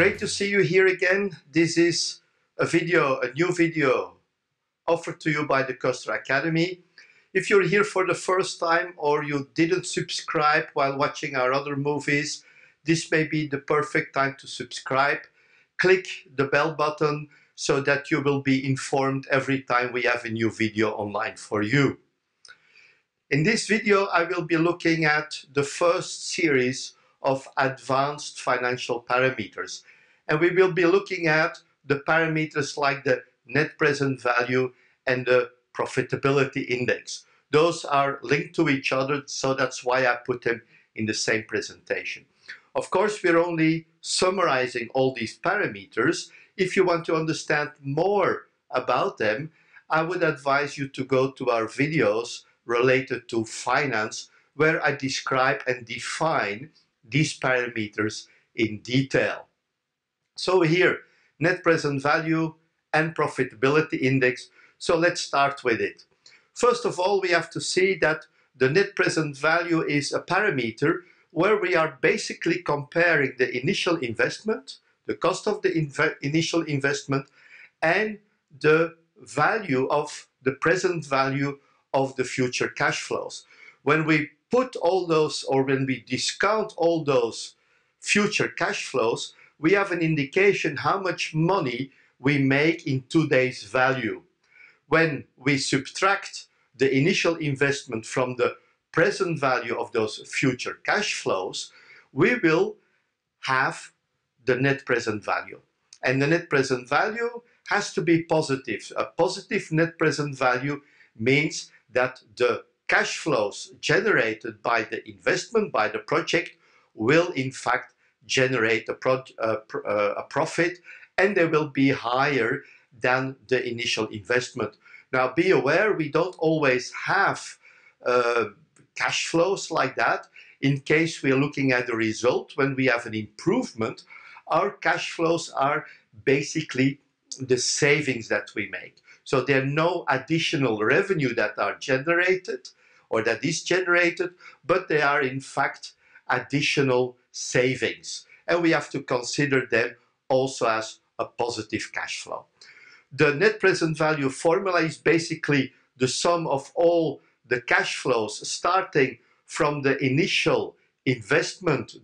Great to see you here again. This is a new video offered to you by the Ceuster Academy. If you're here for the first time or you didn't subscribe while watching our other movies, this may be the perfect time to subscribe. Click the bell button so that you will be informed every time we have a new video online for you. In this video, I will be looking at the first series of advanced financial parameters. And we will be looking at the parameters like the net present value and the profitability index. Those are linked to each other, so that's why I put them in the same presentation. Of course, we're only summarizing all these parameters. If you want to understand more about them, I would advise you to go to our videos related to finance, where I describe and define these parameters in detail. So here, net present value and profitability index. So let's start with it. First of all, we have to see that the net present value is a parameter where we are basically comparing the initial investment, the cost of the initial investment, and the value of the present value of the future cash flows. When we put all those, or when we discount all those future cash flows, we have an indication how much money we make in today's value. When we subtract the initial investment from the present value of those future cash flows, we will have the net present value. And the net present value has to be positive. A positive net present value means that the cash flows generated by the investment, by the project, will in fact generate a profit, and they will be higher than the initial investment. Now, be aware, we don't always have cash flows like that. In case we're looking at the result, when we have an improvement, our cash flows are basically the savings that we make. So there are no additional revenue that are generated or that is generated, but they are in fact additional savings. And we have to consider them also as a positive cash flow. The net present value formula is basically the sum of all the cash flows starting from the initial investment,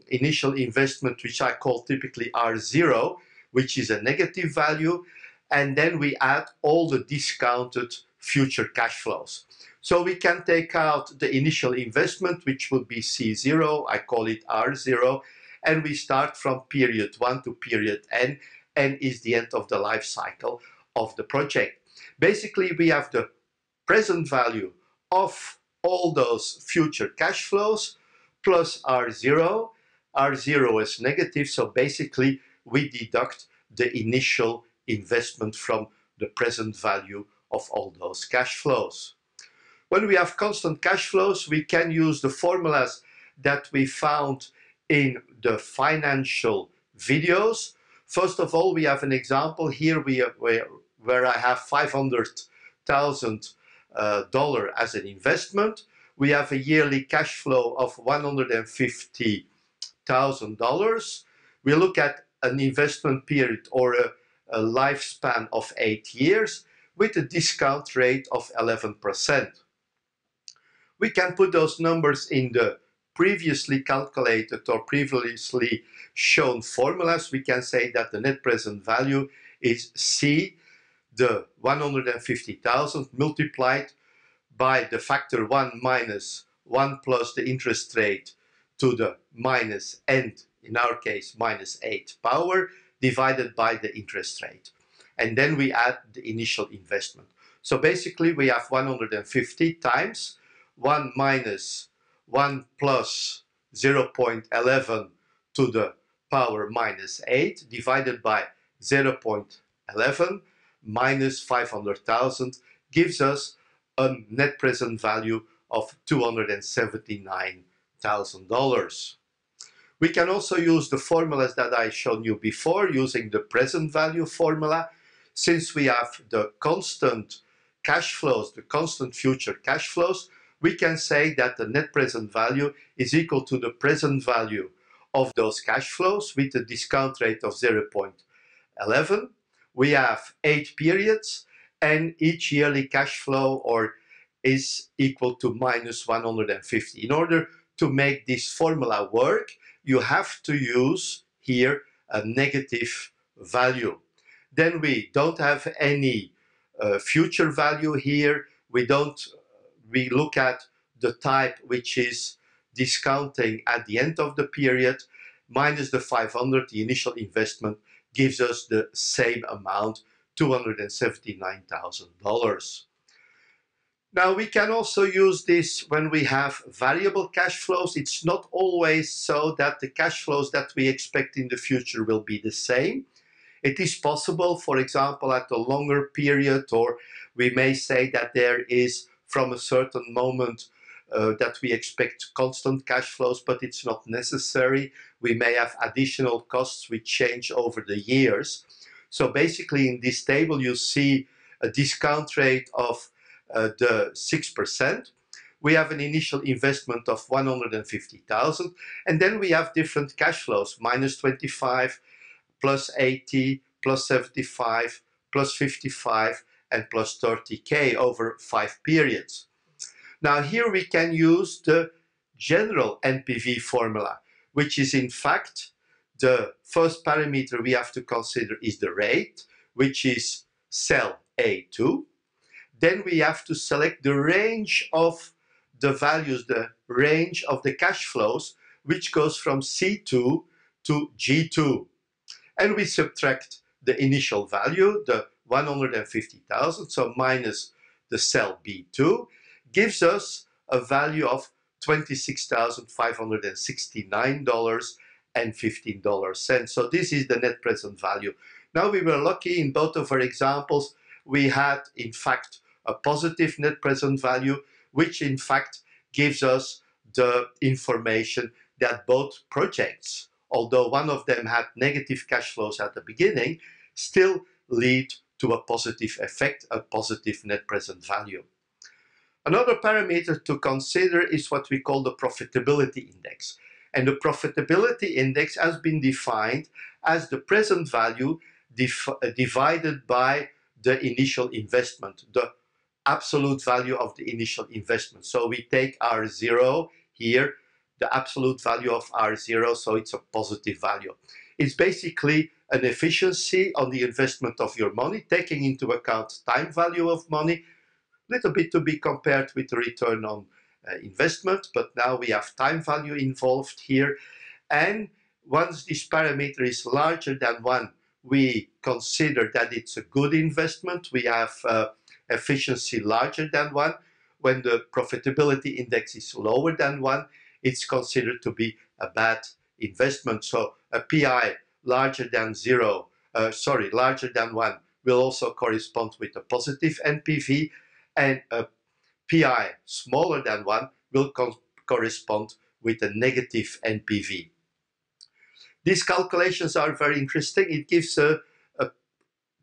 initial investment, which I call typically R0, which is a negative value, and then we add all the discounted future cash flows. So we can take out the initial investment, which would be C0, I call it R0, and we start from period 1 to period N, N is the end of the life cycle of the project. Basically, we have the present value of all those future cash flows plus R0. R0 is negative, so basically we deduct the initial investment from the present value of all those cash flows. When we have constant cash flows, we can use the formulas that we found in the financial videos. First of all, we have an example here where I have $500,000 as an investment. We have a yearly cash flow of $150,000. We look at an investment period or a lifespan of 8 years with a discount rate of 11%. We can put those numbers in the previously calculated or previously shown formulas. We can say that the net present value is C, the 150,000 multiplied by the factor 1 minus 1 plus the interest rate to the minus n, in our case minus 8 power, divided by the interest rate. And then we add the initial investment. So basically we have 150 times 1 minus 1 plus 0.11 to the power minus 8 divided by 0.11 minus 500,000 gives us a net present value of $279,000. We can also use the formulas that I showed you before using the present value formula. Since we have the constant cash flows, the constant future cash flows, we can say that the net present value is equal to the present value of those cash flows with a discount rate of 0.11. We have 8 periods, and each yearly cash flow is equal to minus 150. In order to make this formula work, you have to use here a negative value. Then we don't have any future value here. We look at the type, which is discounting at the end of the period, minus the 500, the initial investment, gives us the same amount, $279,000. Now we can also use this when we have variable cash flows. It's not always so that the cash flows that we expect in the future will be the same. It is possible, for example, at a longer period, or we may say that there is from a certain moment that we expect constant cash flows, but it's not necessary. We may have additional costs which change over the years. So basically in this table you see a discount rate of the 6%. We have an initial investment of 150,000, and then we have different cash flows, minus 25, plus 80, plus 75, plus 55, and plus 30K over 5 periods. Now here we can use the general NPV formula, which is in fact the first parameter we have to consider is the rate, which is cell A2. Then we have to select the range of the values, the range of the cash flows, which goes from C2 to G2. And we subtract the initial value, the 150,000, so minus the cell B2, gives us a value of $26,569.15. So this is the net present value. Now we were lucky in both of our examples. We had, in fact, a positive net present value, which in fact gives us the information that both projects, although one of them had negative cash flows at the beginning, still lead to a positive effect, a positive net present value. Another parameter to consider is what we call the profitability index. And the profitability index has been defined as the present value divided by the initial investment, the absolute value of the initial investment. So we take R0 here, the absolute value of R0, so it's a positive value. It's basically an efficiency on the investment of your money, taking into account time value of money, a little bit to be compared with the return on investment, but now we have time value involved here. And once this parameter is larger than 1, we consider that it's a good investment. We have efficiency larger than 1. When the profitability index is lower than 1, it's considered to be a bad investment. So a PI larger than 1 will also correspond with a positive NPV, and a PI smaller than 1 will correspond with a negative NPV. These calculations are very interesting. It gives a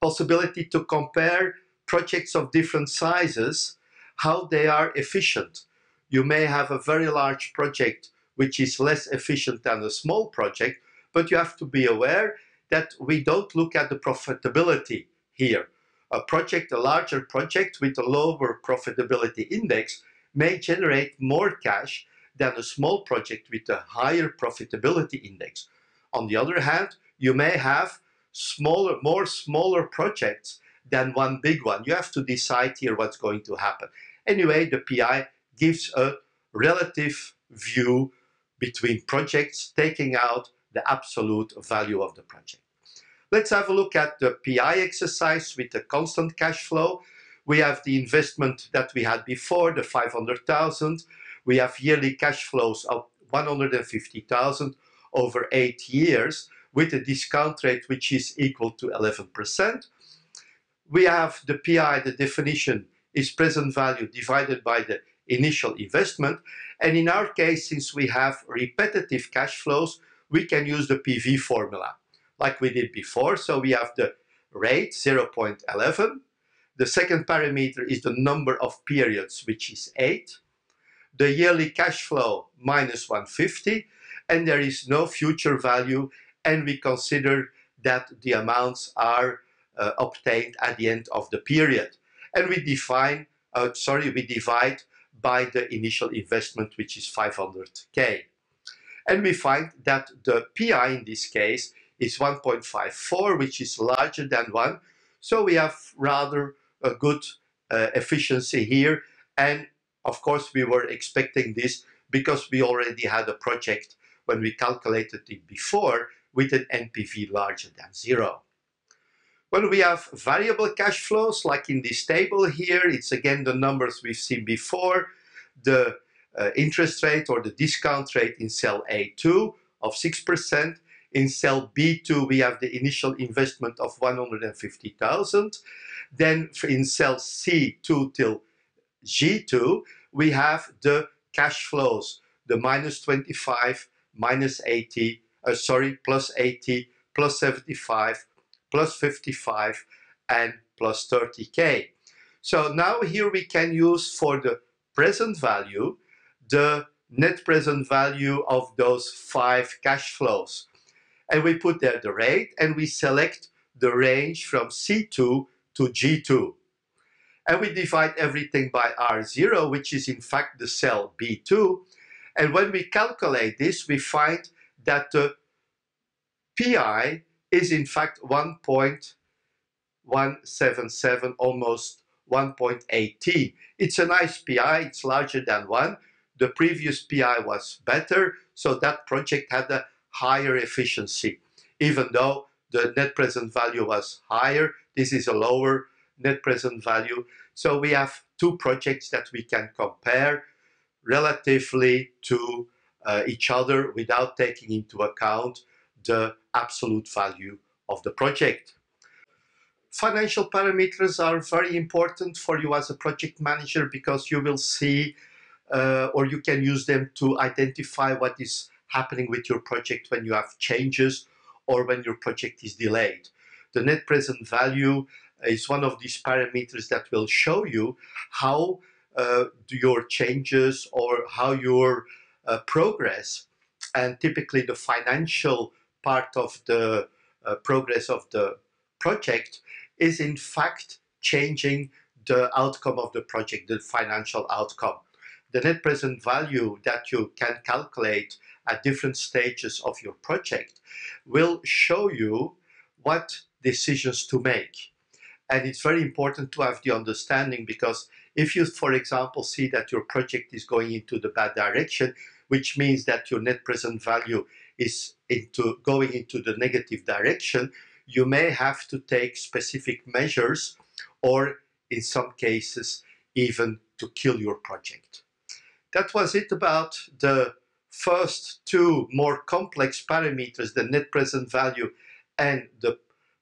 possibility to compare projects of different sizes, how they are efficient. You may have a very large project which is less efficient than a small project, but you have to be aware that we don't look at the profitability here. A larger project with a lower profitability index may generate more cash than a small project with a higher profitability index. On the other hand, you may have more smaller projects than one big one. You have to decide here what's going to happen. Anyway, the PI gives a relative view between projects, taking out the absolute value of the project. Let's have a look at the PI exercise with the constant cash flow. We have the investment that we had before, the 500,000. We have yearly cash flows of 150,000 over 8 years with a discount rate which is equal to 11%. We have the PI, the definition is present value divided by the initial investment. And in our case, since we have repetitive cash flows, we can use the PV formula like we did before. So we have the rate, 0.11. The second parameter is the number of periods, which is 8. The yearly cash flow, minus 150. and there is no future value, and we consider that the amounts are obtained at the end of the period. And we divide by the initial investment, which is 500K. And we find that the PI in this case is 1.54, which is larger than 1. So we have rather a good efficiency here. And of course, we were expecting this because we already had a project when we calculated it before with an NPV larger than 0. When we have variable cash flows, like in this table here, it's again the numbers we've seen before. The interest rate or the discount rate in cell A2 of 6%. In cell B2, we have the initial investment of 150,000. Then in cell C2 till G2, we have the cash flows, the minus 25, minus 80, plus 80, plus 75, plus 55, and plus 30K. So now here we can use for the present value the net present value of those 5 cash flows. And we put there the rate, and we select the range from C2 to G2. And we divide everything by R0, which is in fact the cell B2. And when we calculate this, we find that the PI is in fact 1.177, almost 1.18. It's a nice PI, it's larger than 1. The previous PI was better, so that project had a higher efficiency. Even though the net present value was higher, this is a lower net present value. So we have 2 projects that we can compare relatively to each other without taking into account the absolute value of the project. Financial parameters are very important for you as a project manager because you will see or you can use them to identify what is happening with your project when you have changes or when your project is delayed. The net present value is one of these parameters that will show you how your changes or how your progress, and typically the financial part of the progress of the project is in fact changing the outcome of the project, the financial outcome. The net present value that you can calculate at different stages of your project will show you what decisions to make. And it's very important to have the understanding, because if you, for example, see that your project is going into the bad direction, which means that your net present value is going into the negative direction, you may have to take specific measures, or in some cases, even to kill your project. That was it about the first 2 more complex parameters, the net present value and the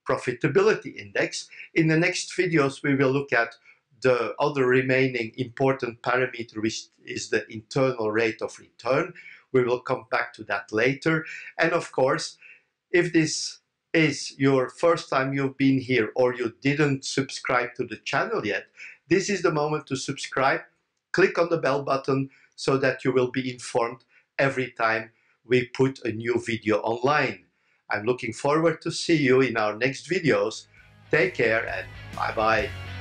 profitability index. In the next videos, we will look at the other remaining important parameter, which is the internal rate of return. We will come back to that later. And of course, if this is your first time you've been here or you didn't subscribe to the channel yet, this is the moment to subscribe. Click on the bell button so that you will be informed every time we put a new video online. I'm looking forward to see you in our next videos. Take care and bye-bye.